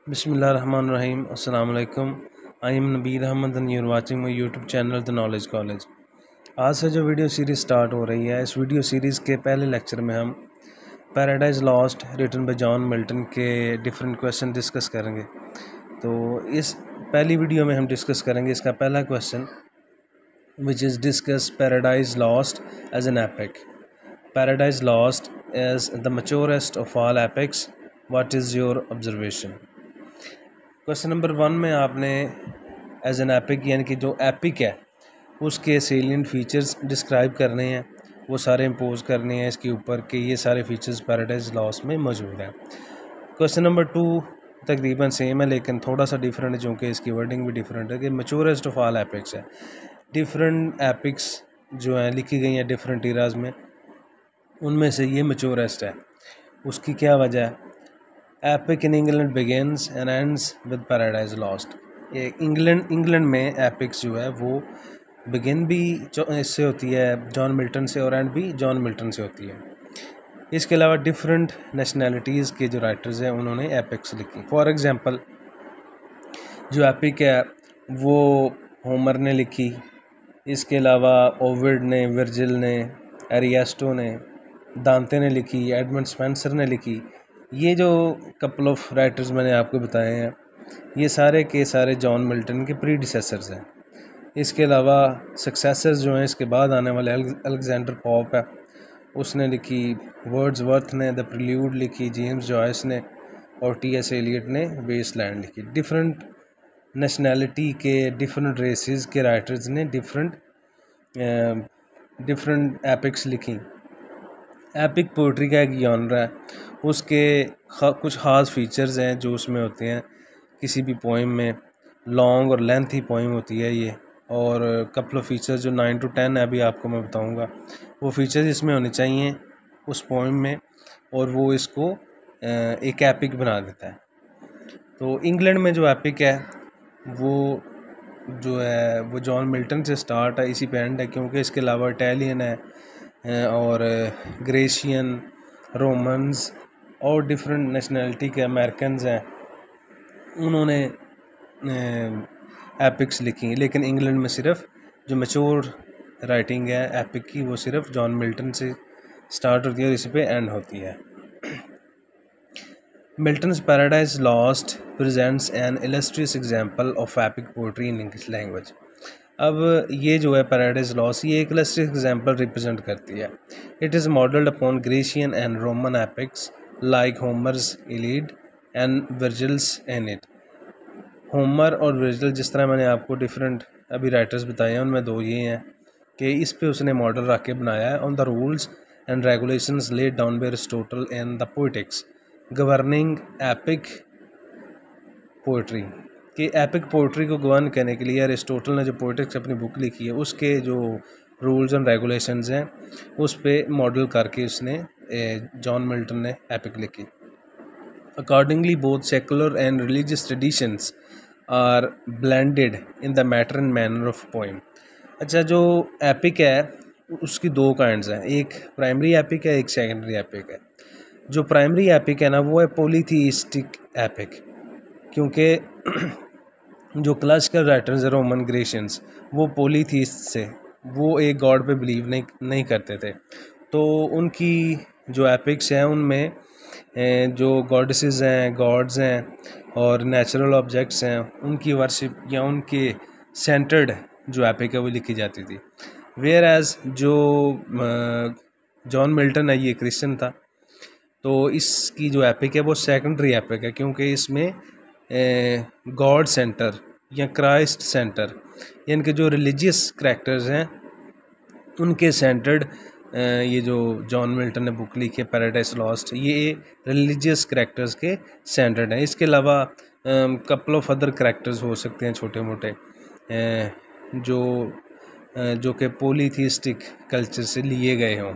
बिस्मिल्लाहिर्रहमानिर्रहीम अस्सलाम वालेकुम। I am Nabir Ahmad and you are watching my YouTube channel the Knowledge College. आज से जो वीडियो सीरीज़ स्टार्ट हो रही है, इस वीडियो सीरीज़ के पहले लेक्चर में हम paradise lost written by John Milton के डिफरेंट क्वेश्चन डिस्कस करेंगे। तो इस पहली वीडियो में हम डिस्कस करेंगे इसका पहला question, which is discuss Paradise Lost as an epic. Paradise Lost as the maturest of all epics, what is your observation. Question number 1 में आपने एज एन एपिक यानी कि जो एपिक है उसके सेलिएंट फीचर्स डिस्क्राइब करने हैं, वो सारे इम्पोज करने हैं इसके ऊपर कि ये सारे फीचर्स पैराडाइज लॉस्ट में मौजूद हैं। क्वेश्चन नंबर 2 तकरीबन सेम है लेकिन थोड़ा सा डिफरेंट है, चूँकि इसकी वर्डिंग भी डिफरेंट है कि मैच्योरेस्ट ऑफ ऑल एपिक्स है। डिफरेंट एपिक्स जो हैं लिखी गई हैं डिफरेंट इराज में, उनमें से ये मैच्योरेस्ट है। उसकी क्या वजह है? Epic in England begins and ends with paradise lost. ये इंग्लैंड में एपिक्स जो है वो बिगिन भी इससे होती है जॉन मिल्टन से और एंड भी जॉन मिल्टन से होती है। इसके अलावा डिफरेंट नेशनैलिटीज़ के जो राइटर्स हैं उन्होंने एपिक्स लिखी। फॉर एग्जांपल जो एपिक है वो होमर ने लिखी, इसके अलावा ओविड ने, वर्जिल ने, एरिस्टो ने, दांते ने लिखी, एडमंड स्पेंसर ने लिखी। ये जो कपल ऑफ राइटर्स मैंने आपको बताए हैं ये सारे के सारे जॉन मिल्टन के प्रीडिसेसर्स हैं। इसके अलावा सक्सेसर्स जो हैं इसके बाद आने वाले अलेक्जेंडर पॉप है, उसने लिखी, वर्ड्सवर्थ ने द प्रिल्यूड लिखी, जेम्स जॉयस ने और टी.एस. एलियट ने वेस्टलैंड लिखी। डिफरेंट नेशनैलिटी के डिफरेंट रेसेस के राइटर्स ने डिफरेंट एपिक्स लिखी। एपिक पोइट्री का एक जॉनर है, उसके कुछ ख़ास फीचर्स हैं जो उसमें होते हैं। किसी भी पोइम में लॉन्ग और लेंथी पोइम होती है ये, और कपल ऑफ फीचर्स जो 9 to 10 है अभी आपको मैं बताऊंगा, वो फीचर्स इसमें होने चाहिए उस पोइम में, और वो इसको एक एपिक बना देता है। तो इंग्लैंड में जो एपिक है वो जो है वो जॉन मिल्टन से स्टार्ट है, इसी पे एंड है, क्योंकि इसके अलावा इटालियन है और ग्रेशियन, रोमन्स और डिफरेंट नेशनैलिटी के अमेरिकन्स हैं, उन्होंने एपिक्स लिखी। लेकिन इंग्लैंड में सिर्फ जो मैच्योर राइटिंग है एपिक की वो सिर्फ जॉन मिल्टन से स्टार्ट होती है और इसी पे एंड होती है। Milton's paradise lost presents an illustrious example of epic poetry in English language. अब ये जो है पैराडाइज लॉस्ट ये एक इलस्ट्रियस एग्जाम्पल रिप्रेजेंट करती है। It is modelled upon Grecian and Roman epics like Homer's Iliad and Virgil's Aeneid. Homer और Virgil, जिस तरह मैंने आपको डिफरेंट अभी राइटर्स बताए हैं उनमें दो ये हैं कि इस पे उसने मॉडल रख के बनाया है। On the rules and regulations laid down by Aristotle and the poetics governing epic poetry, कि एपिक पोइट्री को गवर्न करने के लिए एरिस्टोटल ने जो पोइटिक्स अपनी बुक लिखी है उसके जो रूल्स एंड रेगुलेशंस हैं उस पे मॉडल करके उसने जॉन मिल्टन ने एपिक लिखी। Accordingly both secular and religious traditions are blended in the matter and manner of poem. अच्छा, जो एपिक है उसकी दो काइंड्स हैं, एक प्राइमरी एपिक है, एक सेकेंडरी एपिक है। जो प्राइमरी एपिक है ना वो है पॉलीथीइस्टिक एपिक, क्योंकि जो क्लासिकल राइटर्स हैं रोमन ग्रेशियंस वो पॉलीथीइस्ट से, वो एक गॉड पे बिलीव नहीं करते थे। तो उनकी जो एपिक्स हैं उनमें जो गॉडेसेस हैं, गॉड्स हैं और नेचुरल ऑब्जेक्ट्स हैं उनकी वर्शिप या उनके सेंटर्ड जो एपिक है वो लिखी जाती थी। वेयर एज जो जॉन मिल्टन है ये क्रिश्चियन था, तो इसकी जो एपिक है वो सेकेंडरी एपिक है, क्योंकि इसमें गॉड सेंटर या क्राइस्ट सेंटर यानी कि जो रिलीजियस करैक्टर्स हैं उनके सेंटर्ड ये जो जॉन मिल्टन ने बुक लिखी है पैराडाइज लॉस्ट, ये रिलीजियस करैक्टर्स के सेंटर्ड हैं। इसके अलावा कपल ऑफ अदर करैक्टर्स हो सकते हैं छोटे मोटे जो कि पॉलीथीइस्टिक कल्चर से लिए गए हों।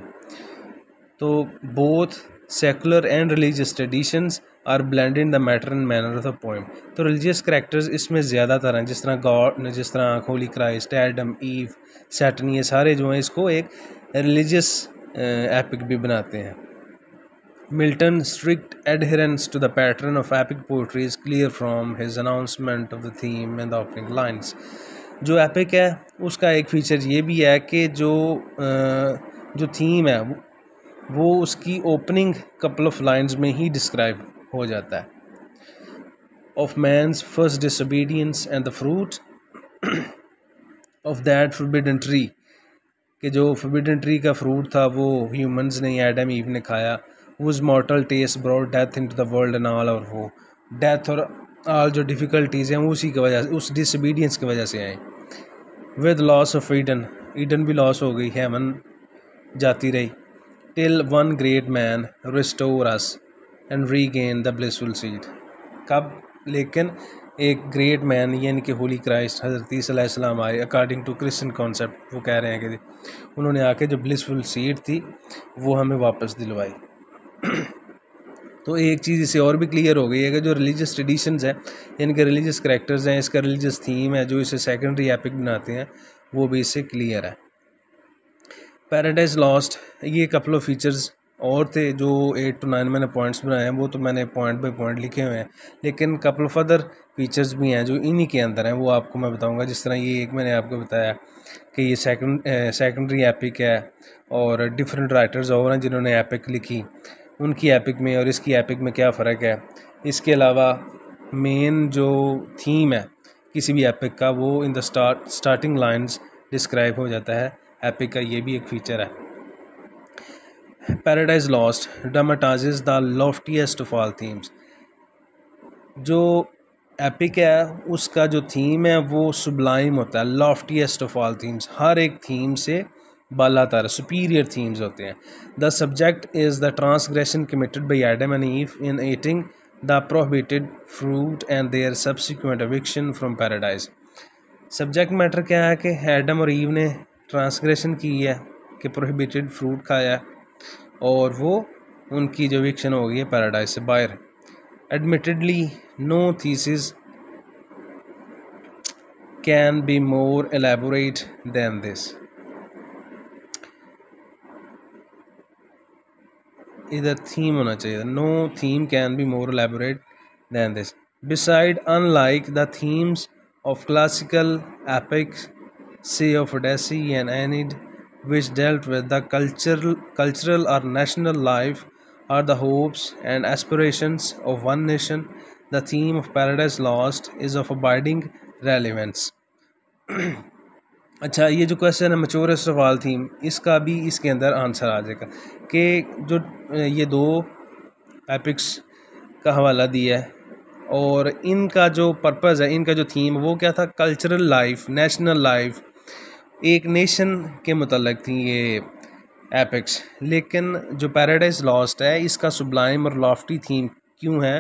तो both secular and religious traditions are blended in the matter and manner of the poem. तो रिलीजियस करैक्टर्स इसमें ज़्यादातर हैं, जिस तरह गॉड, जिस तरह holy Christ, Adam, Eve, Satan, ये सारे जो हैं इसको एक रिलीजियस एपिक भी बनाते हैं। Milton's strict adherence to the pattern of epic poetry is clear from his announcement of the theme in the opening lines. जो एपिक है उसका एक फीचर ये भी है कि जो थीम है वो उसकी ओपनिंग कपल ऑफ लाइंस में ही डिस्क्राइब हो जाता है. Of man's first disobedience and the fruit of that forbidden tree, कि जो फॉरबिडन ट्री का फ्रूट था वो ह्यूमंस ने, एडम ईव ने खाया. Whose mortal taste brought death into the world and all, और वो डेथ और ऑल जो डिफ़िकल्टीज़ हैं वो उसी की वजह से, उस डिसोबीडियंस की वजह से आए. With loss of Eden, Eden भी लॉस हो गई, हेवन जाती रही. Till one great man restore us and regain the blissful seed. कब? लेकिन एक ग्रेट मैन यानी कि होली क्राइस्ट हज़रत ईसा अलैहिस्सलाम आए. अकॉर्डिंग टू क्रिश्चियन कॉन्सेप्ट वो कह रहे हैं कि उन्होंने आके जो ब्लिसफुल सीड थी वो हमें वापस दिलवाई. तो एक चीज़ इससे और भी क्लियर हो गई है कि जो रिलीजियस ट्रेडिशंस हैं यानी कि रिलीजियस करैक्टर्स हैं, इसका रिलीजियस थीम है जो इसे सेकेंडरी एपिक बनाते हैं, वो भी इससे क्लियर है. पैराडाइज लॉस्ट, ये कपल ऑफ फीचर्स और थे जो 8 to 9 मैंने पॉइंट्स बनाए हैं, वो तो मैंने पॉइंट बाय पॉइंट लिखे हुए हैं, लेकिन कपल ऑफ अदर फीचर्स भी हैं जो इन्हीं के अंदर हैं, वो आपको मैं बताऊंगा. जिस तरह ये एक मैंने आपको बताया कि ये सेकेंडरी एपिक है और डिफरेंट राइटर्स और हैं जिन्होंने एपिक लिखी, उनकी एपिक में और इसकी एपिक में क्या फ़र्क है. इसके अलावा मेन जो थीम है किसी भी एपिक का वो in the starting lines describe हो जाता है एपिक का, ये भी एक फ़ीचर है. Paradise Lost dramatises the loftiest of all themes. जो एपिक है उसका जो थीम है वो सुब्लाइम होता है, लॉफ्टीएस्ट ऑफ ऑल थीम्स, हर एक थीम से बालातर सुपीरियर थीम्स होते हैं. The subject is the transgression committed by Adam and Eve in eating the prohibited fruit and their subsequent eviction from Paradise. Subject matter क्या है कि एडम और ईव ने ट्रांसग्रेशन की है कि प्रोहिबिटेड फ्रूट खाया और वो उनकी जो एविक्शन हो गई है पैराडाइज से बाहर. Admittedly no thesis can be more elaborate than this. इधर थीम होना चाहिए, no theme can be more elaborate than this. Beside unlike the themes of classical epics, say of Odyssey and Aeneid, which dealt with the cultural or national life or the hopes and aspirations of one nation, the theme of Paradise Lost is of abiding relevance. अच्छा, ये जो question है मैच्योरेस्ट of all theme, इसका भी इसके अंदर answer आ जाएगा कि जो ये दो एपिक्स का हवाला दिया है और इनका जो पर्पज़ है, इनका जो थीम वो क्या था, कल्चरल लाइफ, नेशनल लाइफ, एक नेशन के मुतल्लिक थी ये एपिक्स. लेकिन जो पैराडाइज लॉस्ट है इसका सुब्लाइम और लॉफ्टी थीम क्यों है?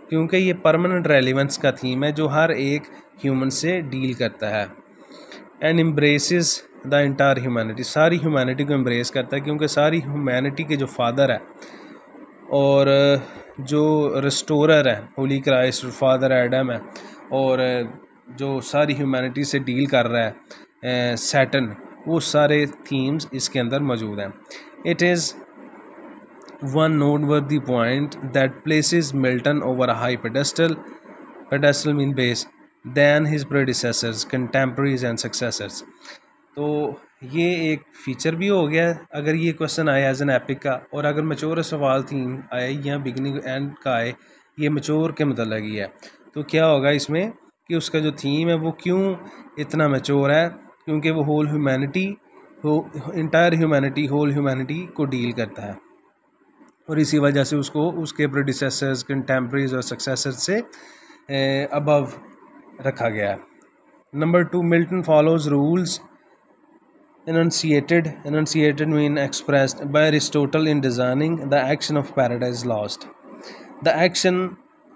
क्योंकि ये परमानेंट रेलिवेंस का थीम है जो हर एक ह्यूमन से डील करता है. And embraces the entire humanity, सारी ह्यूमैनिटी को एम्ब्रेस करता है क्योंकि सारी ह्यूमैनिटी के जो फादर है और जो रिस्टोरर है होली क्राइस्ट, फादर एडम है, और जो सारी ह्यूमैनिटी से डील कर रहा है सैटर्न, वो सारे थीम्स इसके अंदर मौजूद हैं. It is one noteworthy point that places Milton over a high pedestal mean base than his predecessors, contemporaries and successors. तो ये एक फ़ीचर भी हो गया अगर ये क्वेश्चन आए एज एन एपिक का, और अगर मैच्योर सवाल थीम आए या बिगनिंग एंड का आए, ये मैच्योर के मतलब ही है, तो क्या होगा इसमें कि उसका जो थीम है वो क्यों इतना मैच्योर है, क्योंकि वो whole humanity, entire humanity, whole humanity को डील करता है और इसी वजह से उसको उसके प्रेडिसेसर्स, कंटेम्पररीज और सक्सेसर्स से अबव रखा गया है. Number 2, Milton follows rules enunciated mean expressed by Aristotle in designing the action of Paradise Lost. The action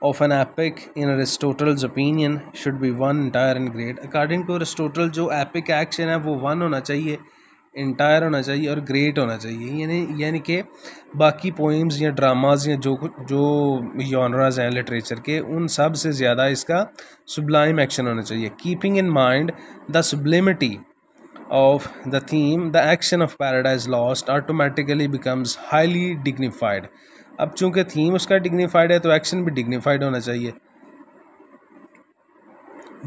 of an epic in Aristotle's opinion should be one, entire and great. According to Aristotle जो epic action है वो one होना चाहिए, entire होना चाहिए और great होना चाहिए. यानी कि बाकी poems या dramas या जो genres हैं literature के, उन सब से ज़्यादा इसका sublime action होना चाहिए. Keeping in mind the sublimity of the theme, the action of Paradise Lost automatically becomes highly dignified. अब चूंकि थीम उसका डिग्निफाइड है तो एक्शन भी डिग्निफाइड होना चाहिए.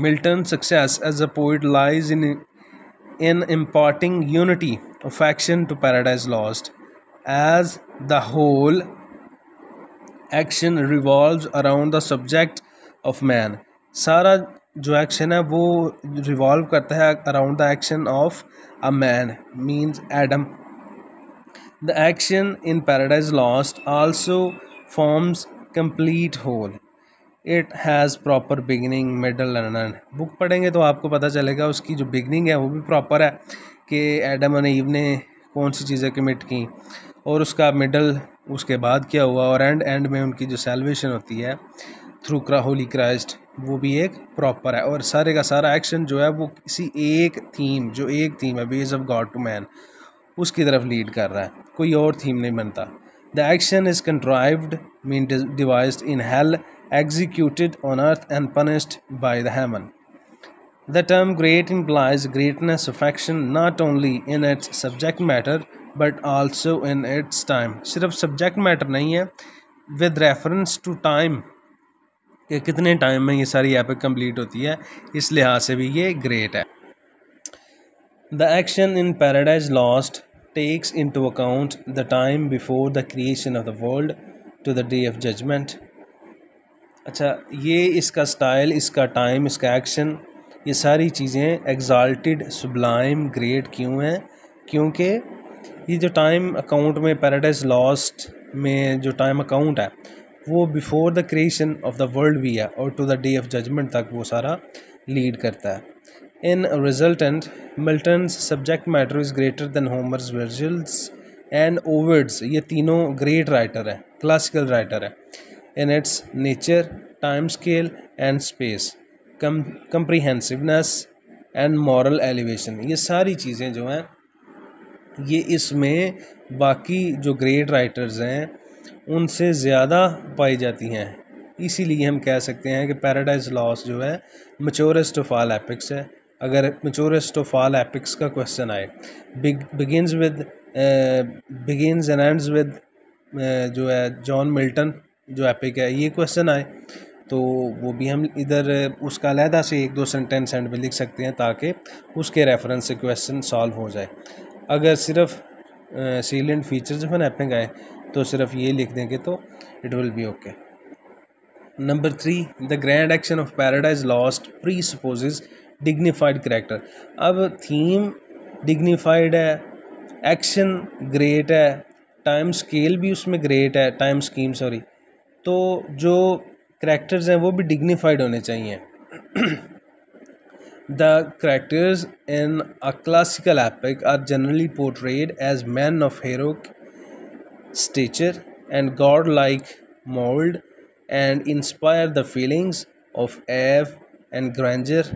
Milton's success as a poet lies in imparting unity of action to Paradise Lost, as the whole action revolves around the subject of man. सारा जो एक्शन है वो रिवॉल्व करता है around the action of a man, means Adam. The action in Paradise Lost also forms complete whole. It has proper beginning, middle and end. Book पढ़ेंगे तो आपको पता चलेगा उसकी जो बिगनिंग है वो भी प्रॉपर है कि एडम और ईव ने कौन सी चीज़ें कमिट की, और उसका मिडल उसके बाद क्या हुआ, और एंड में उनकी जो सैल्वेशन होती है थ्रू होली क्राइस्ट, वो भी एक प्रॉपर है. और सारे का सारा एक्शन जो है वो किसी एक थीम है, ways of God to man, उसकी तरफ लीड कर रहा है, कोई और थीम नहीं बनता. The action is contrived, mean devised in hell, executed on earth and punished by the heaven. The term great implies greatness of action not only in its subject matter but also in its time. सिर्फ subject matter नहीं है, with reference to time, कि कितने time में ये सारी epic complete होती है, इस लिहाज से भी ये ग्रेट है. The action in Paradise Lost takes into account the time before the creation of the world to the day of judgment. अच्छा, ये इसका स्टाइल, इसका टाइम, इसका एक्शन, ये सारी चीज़ें एग्जाल्टेड, सुब्लाइम, ग्रेट क्यों हैं? क्योंकि ये जो टाइम अकाउंट में पैराडाइज लॉस्ट में जो टाइम अकाउंट है वो before the creation of the world भी है और to the day of judgement तक वो सारा लीड करता है. In resultant Milton's subject matter is greater than Homer's, Virgil's and Ovid's. ये तीनों ग्रेट राइटर हैं, क्लासिकल राइटर हैं. In its nature, time scale and space, comprehensiveness and moral elevation, ये सारी चीज़ें जो हैं ये इसमें बाकी जो ग्रेट राइटर्स हैं उनसे ज़्यादा पाई जाती हैं. इसीलिए हम कह सकते हैं कि पैराडाइज लॉस्ट जो है मैच्योरेस्ट ऑफ ऑल एपिक्स है. अगर मैच्योरेस्ट ऑफ ऑल एपिक्स का क्वेश्चन आए, बिगिंस एंड एंड्स विद जो है जॉन मिल्टन जो एपिक है, ये क्वेश्चन आए तो वो भी हम इधर उसका अलहदा से एक दो सेंटेंस एंड में लिख सकते हैं ताकि उसके रेफरेंस से क्वेश्चन सॉल्व हो जाए. अगर सिर्फ sealant features of an epic आए तो सिर्फ ये लिख देंगे तो it will be okay. Number 3, the grand action of paradise lost pre spouses dignified character. अब थीम डिग्निफाइड है, एक्शन ग्रेट है, टाइम स्केल भी उसमें ग्रेट है, टाइम स्कीम सॉरी, तो जो करैक्टर्स हैं वो भी डिग्निफाइड होने चाहिए. The characters in a classical epic are generally portrayed as man of heroic stature and god like mould and inspire the feelings of awe and grandeur.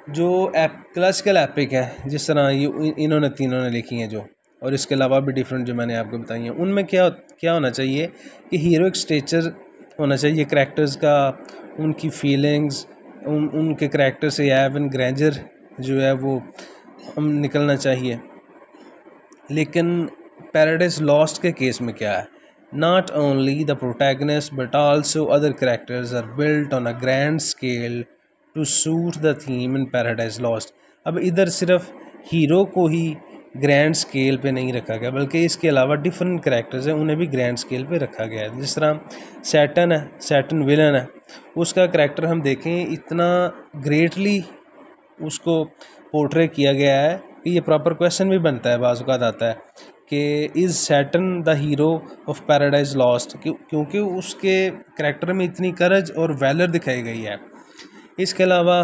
जो classical epic है जिस तरह ये इन्होंने तीनों ने लिखी हैं जो, और इसके अलावा भी डिफरेंट जो मैंने आपको बताई हैं, उनमें क्या होना चाहिए कि हीरोइक स्टेचर होना चाहिए करैक्टर्स का, उनकी फीलिंग्स, उनके करैक्टर से एवन ग्रैंडर जो है वो निकलना चाहिए. लेकिन पैराडाइज लॉस्ट के केस में क्या है, not only the protagonist but also other characters are built on a grand scale to suit the theme in paradise lost. अब इधर सिर्फ हीरो को ही ग्रैंड स्केल पे नहीं रखा गया बल्कि इसके अलावा डिफरेंट करैक्टर्स हैं उन्हें भी ग्रैंड स्केल पे रखा गया है. जिस तरह सैटन है, सैटन विलन है, उसका करैक्टर हम देखें इतना ग्रेटली उसको पोर्ट्रे किया गया है कि ये प्रॉपर क्वेश्चन भी बनता है, बाज़ औक़ात आता है कि is Satan the hero of paradise lost, क्योंकि उसके करैक्टर में इतनी करज और वैलर दिखाई गई है. इसके अलावा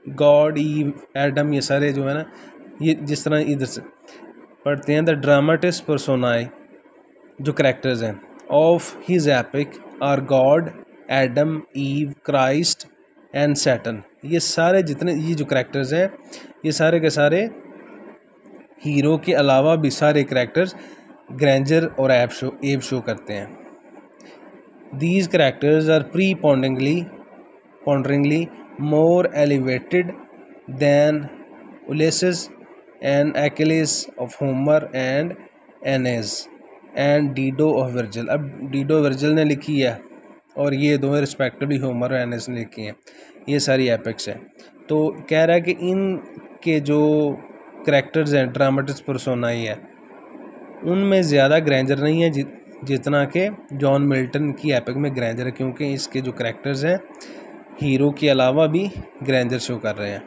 गॉड, ईव, एडम, ये सारे जो है ना, ये जिस तरह इधर से पढ़ते हैं, द ड्रामाटिस्ट पर्सोनाई जो करैक्टर्स हैं of his epic are God, Adam, Eve, Christ and Satan. ये सारे जितने ये जो करैक्टर्स हैं ये सारे के सारे हीरो के अलावा भी सारे करैक्टर्स ग्रैंडर और एव शो करते हैं. These characters are ponderingly more elevated than Ulysses and Achilles of Homer and Aeneas. And Dido of Virgil. अब डीडो वर्जिल ने लिखी है और ये दोनों रिस्पेक्टिवली होमर और एनेस ने लिखी हैं, ये सारी एपिक्स हैं। तो कह रहा है कि इनके जो करैक्टर्स हैं ड्रामेटिस पर्सोना ही है, उनमें ज़्यादा ग्रैंजर नहीं है जितना कि जॉन मिल्टन की एपिक में ग्रैंजर है, क्योंकि इसके जो करैक्टर्स हैं हीरो के अलावा भी ग्रैंजर शो कर रहे हैं।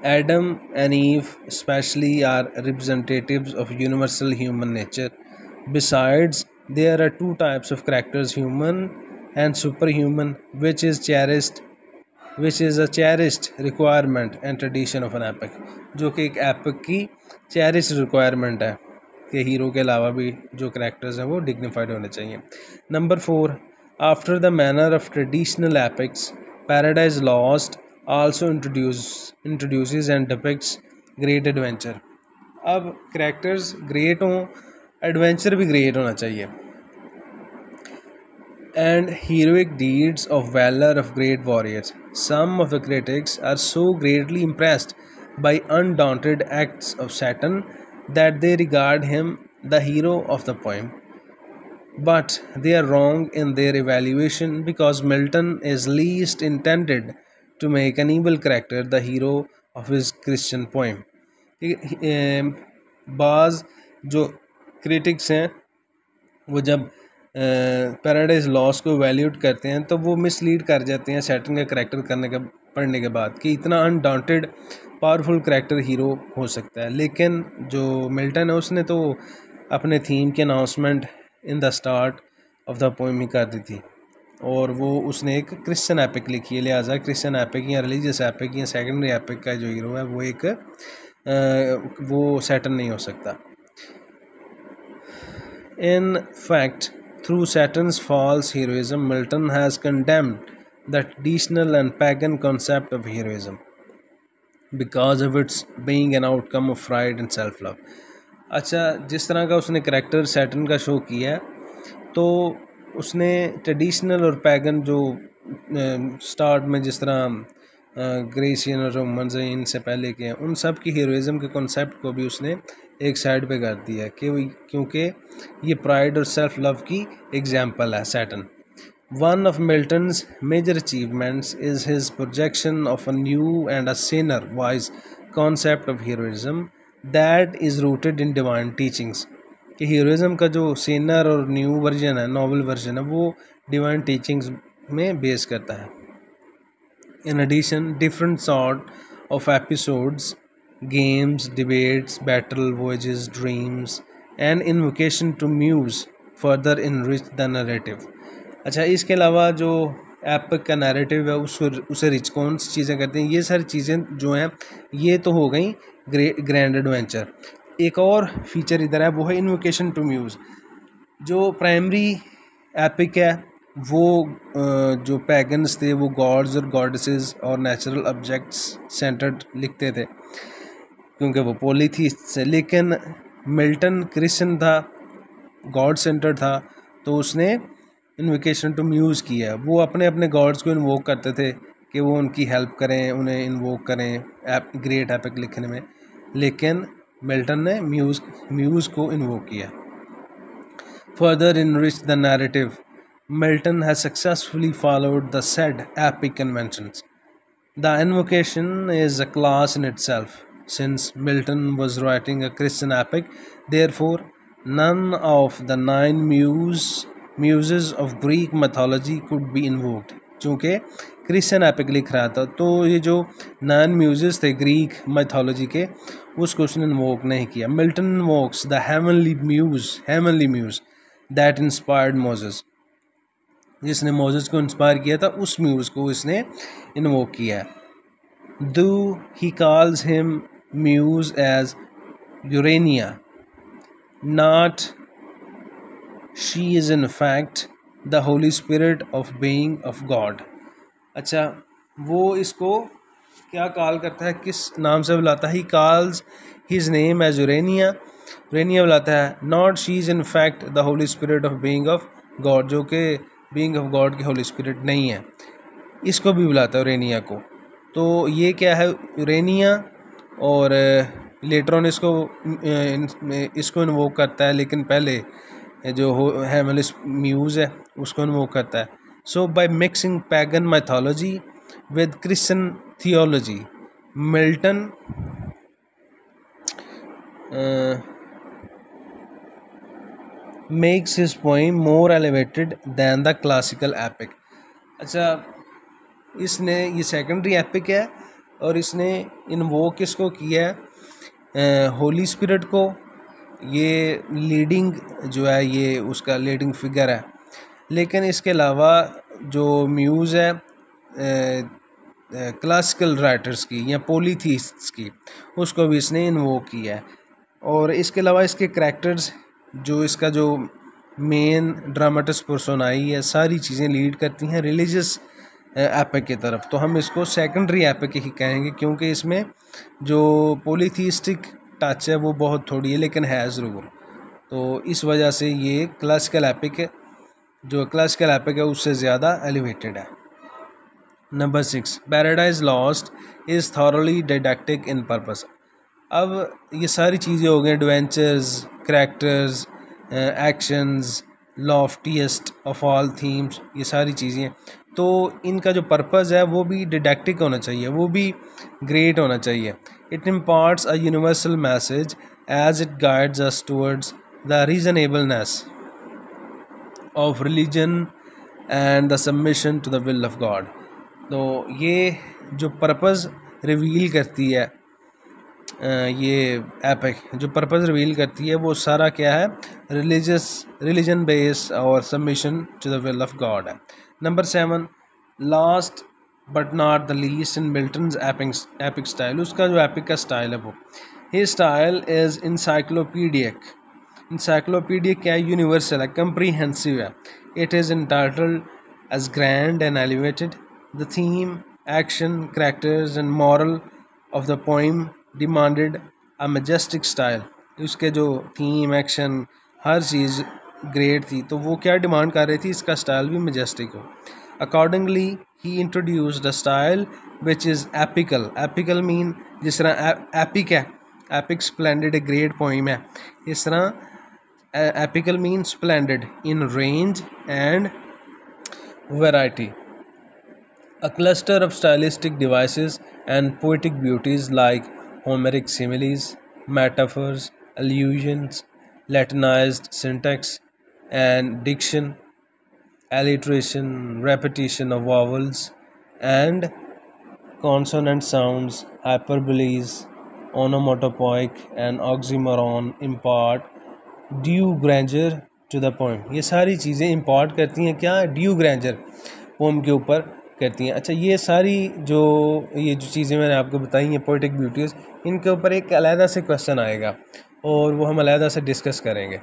Adam and Eve especially are representatives of universal human nature. Besides, there are two types of characters, human and superhuman, which is a cherished requirement and tradition of an epic. जो कि एक epic की cherished requirement है कि hero के अलावा भी जो characters हैं वो dignified होने चाहिए। Number 4, after the manner of traditional epics, Paradise Lost also introduces and depicts great adventure. अब characters great हों, adventure भी great होना चाहिए, and heroic deeds of valor of great warriors. Some of the critics are so greatly impressed by undaunted acts of Saturn that they regard him the hero of the poem. But they are wrong in their evaluation, because Milton is least intended to make an evil character the hero of his Christian poem. बाज़ जो critics हैं वो जब paradise lost को वैल्यूट करते हैं तो वो मिसलीड कर जाते हैं सैटर्न का करैक्टर पढ़ने के बाद कि इतना अनडाउंटेड पावरफुल करैक्टर हीरो हो सकता है। लेकिन जो मिल्टन है उसने तो अपने थीम की announcement in the start of the poem ही कर दी थी, और वो उसने एक क्रिश्चियन एपिक लिखी है, लिहाजा क्रिश्चियन एपिक या रिलीजियस एपिक या सेकेंडरी एपिक का जो हीरो है वो एक वो सैटर्न नहीं हो सकता। In fact, through Saturn's false heroism, Milton has condemned the traditional and pagan concept of heroism because of its being an outcome of pride and self-love. अच्छा, जिस तरह का उसने करैक्टर सैटर्न का शो किया तो उसने ट्रेडिशनल और पैगन जो स्टार्ट में जिस तरह ग्रीसियन और रोमन्स हैं इनसे पहले के हैं, उन सब की हीरोइज़म के कॉन्सेप्ट को भी उसने एक साइड पे कर दिया क्योंकि ये प्राइड और सेल्फ लव की एग्जाम्पल है Satan. One of Milton's major achievements is his projection of a new and a sinner wise concept of heroism that is rooted in divine teachings. कि हीरोइज़म का जो सिनर और new version है, novel version है, वो divine teachings में base करता है। In addition, different sort of episodes, games, debates, battle, voyages, dreams, and invocation to muse further enrich the narrative. अच्छा, इसके अलावा जो एपिक का नैरेटिव है उसे रिच कौन सी चीज़ें करते हैं, ये सारी चीज़ें जो हैं ये तो हो गई ग्रैंड एडवेंचर। एक और फीचर इधर है, वो है इन्वोकेशन टू म्यूज़। जो प्राइमरी एपिक है वो जो पैगन्स थे वो गॉड्स और गॉडेसेस और नेचुरल ऑब्जेक्ट्स सेंटर्ड लिखते थे क्योंकि वो पॉलीथीस्ट थे, लेकिन मिल्टन क्रिश्चियन था, गॉड सेंटर्ड था, तो उसने इन्वोकेशन टू म्यूज़ किया। वो अपने अपने गॉड्स को इन्वोक करते थे कि वो उनकी हेल्प करें, उन्हें इन्वोक करें ग्रेट एपिक लिखने में, लेकिन मिल्टन ने म्यूज़ को इन्वोक किया। Further enrich the narrative, Milton has successfully followed the said epic conventions. The invocation is a class in itself. Since Milton was writing a Christian epic, therefore, none of the 9 muses of Greek mythology could be invoked. चूँकि Christian epic लिख रहा था तो ये जो 9 muses थे Greek mythology के, उसको उसने इन्वोक नहीं किया। Milton invokes the heavenly muse that inspired Moses, जिसने मोजेस को इंस्पायर किया था उस म्यूज़ को इसने इन्वोक किया। Though he calls him muse as Urania, not she is in fact the holy spirit of being of God. अच्छा, वो इसको क्या कॉल करता है, किस नाम से बुलाता है? He calls his name as Urania बुलाता है। Not she is in fact the holy spirit of being of God, जो कि बीइंग ऑफ गॉड की होली स्पिरिट नहीं है, इसको भी बुलाता है यूरेनिया को। तो ये क्या है, यूरेनिया और लेटर ऑन इसको इन्वोक करता है, लेकिन पहले जो हेमलिस म्यूज़ है उसको इन्वोक करता है. So by mixing pagan mythology with Christian theology, Milton makes his poem more elevated than the classical epic. अच्छा, इसने ये सेकेंडरी एपिक है और इसने इन्वोक इसको किया है होली स्पिरिट को. ये लीडिंग जो है ये उसका लीडिंग फिगर है, लेकिन इसके अलावा जो म्यूज़ है क्लासिकल राइटर्स की या पॉलीथीस्ट्स की, उसको भी इसने इन्वोक किया है. और इसके अलावा इसके करैक्टर्स, जो इसका जो मेन ड्रामेटिस पर्सोनाई है, सारी चीज़ें लीड करती हैं रिलीजियस एपिक की तरफ. तो हम इसको सेकेंडरी एपिक ही कहेंगे, क्योंकि इसमें जो पॉलीथीस्टिक टच है वो बहुत थोड़ी है, लेकिन है ज़रूर. तो इस वजह से ये क्लासिकल एपिक है, जो क्लासिकल एपिक है उससे ज़्यादा एलिवेटेड है. Number 6, Paradise Lost is thoroughly didactic in purpose. अब ये सारी चीज़ें हो गई, adventures, characters, actions, loftiest of all themes, ये सारी चीज़ें. तो इनका जो पर्पज़ है वो भी डिडक्टिक होना चाहिए, वो भी ग्रेट होना चाहिए. It imparts a universal message as it guides us towards the reasonableness of religion and the submission to the will of God. तो ये जो पर्पज़ रिवील करती है, ये एपिक जो पर्पज़ रिवील करती है वो सारा क्या है, रिलीजन बेस और submission to the will of God है. Number 7, last but not the least in Milton's epic style. उसका जो एपिक का स्टाइल है वो, his style is encyclopaedic. Encyclopaedic क्या है, यूनिवर्सल है, कंप्रीहेंसिव है. It is entitled as grand and elevated. The theme, action, characters and moral of the poem demanded a majestic style. उसके जो थीम, एक्शन, हर चीज़ ग्रेट थी, तो वो क्या डिमांड कर रही थी, इसका स्टाइल भी मैजेस्टिक हो. Accordingly he introduced a style which is apical. Apical mean जिस तरह एपिक है, एपिक स्प्लेंडेड एक ग्रेट पोइम है, इस तरह apical mean splendid in range and variety. A cluster of stylistic devices and poetic beauties like Homeric similes, metaphors, allusions, Latinized syntax and diction, alliteration, repetition of vowels and consonant sounds, hyperboles, onomatopoeic and oxymoron impart due grandeur to the poem. ये सारी चीज़ें impart करती हैं क्या, due grandeur poem के ऊपर करती हैं. अच्छा, ये सारी जो चीज़ें मैंने आपको बताई हैं पोएटिक ब्यूटीज़, इनके ऊपर एक अलहदा से क्वेश्चन आएगा और वो हम अलहदा से डिस्कस करेंगे.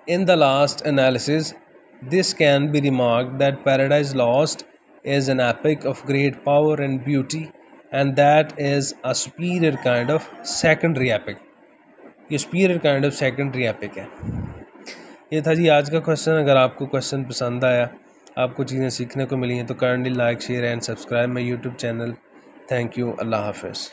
In the last analysis this can be remarked that Paradise Lost is an epic of great power and beauty and that is a superior kind of secondary epic. ये superior kind of secondary epic है. ये था जी आज का question. अगर आपको question पसंद आया, आपको चीज़ें सीखने को मिली हैं, तो kindly like, share and subscribe my YouTube channel. Thank you. अल्लाह हाफ़िज़.